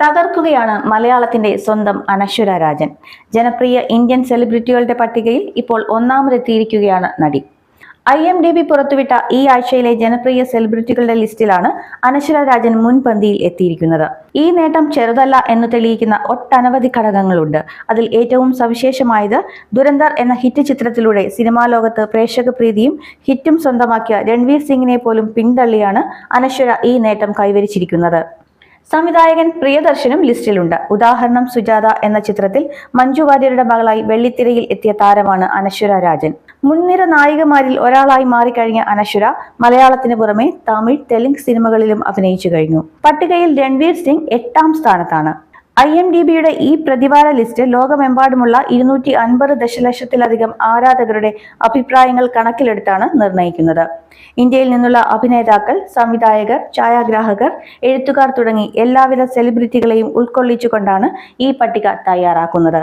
തകർക്കുകയാണ് മലയാളത്തിന്റെ സ്വന്തം അനശ്വര രാജൻ. ജനപ്രിയ ഇന്ത്യൻ സെലിബ്രിറ്റികളുടെ പട്ടികയിൽ ഇപ്പോൾ ഒന്നാമതെത്തിയിരിക്കുകയാണ് നടി. IMDb പുറത്തുവിട്ട ഈ ആഴ്ചയിലെ ജനപ്രിയ സെലിബ്രിറ്റികളുടെ ലിസ്റ്റിലാണ് അനശ്വര രാജൻ മുൻപന്തിയിൽ എത്തിയിരിക്കുന്നത്. ഈ നേട്ടം ചെറുതല്ല എന്ന് തെളിയിക്കുന്ന ഒട്ടനവധി ഘടകങ്ങളുണ്ട്. അതിൽ ഏറ്റവും സവിശേഷമായത് ദുരന്തർ എന്ന ഹിറ്റ് ചിത്രത്തിലൂടെ സിനിമാ ലോകത്ത് പ്രേക്ഷക പ്രീതിയും ഹിറ്റും സ്വന്തമാക്കിയ രൺവീർ സിംഗിനെ പോലും പിന്തള്ളിയാണ് അനശ്വര ഈ നേട്ടം കൈവരിച്ചിരിക്കുന്നത്. സംവിധായകൻ പ്രിയദർശനും ലിസ്റ്റിലുണ്ട്. ഉദാഹരണം സുജാത എന്ന ചിത്രത്തിൽ മഞ്ജു വാര്യരുടെ മകളായി വെള്ളിത്തിരയിൽ എത്തിയ താരമാണ് അനശ്വര രാജൻ. മുൻനിര നായികമാരിൽ ഒരാളായി മാറിക്കഴിഞ്ഞ അനശ്വര മലയാളത്തിന് പുറമെ തമിഴ്, തെലുങ്ക് സിനിമകളിലും അഭിനയിച്ചു കഴിഞ്ഞു. പട്ടികയിൽ രൺവീർ സിംഗ് 8ാം സ്ഥാനത്താണ്. IMDbയുടെ ഈ പ്രതിവാര ലിസ്റ്റ് ലോകമെമ്പാടുമുള്ള 250 ദശലക്ഷത്തിലധികം ആരാധകരുടെ അഭിപ്രായങ്ങൾ കണക്കിലെടുത്താണ് നിർണ്ണയിക്കുന്നത്. ഇന്ത്യയിൽ നിന്നുള്ള അഭിനേതാക്കൾ, സംവിധായകർ, ഛായാഗ്രാഹകർ, എഴുത്തുകാർ തുടങ്ങി എല്ലാവിധ സെലിബ്രിറ്റികളെയും ഉൾക്കൊള്ളിച്ചുകൊണ്ടാണ് ഈ പട്ടിക തയ്യാറാക്കുന്നത്.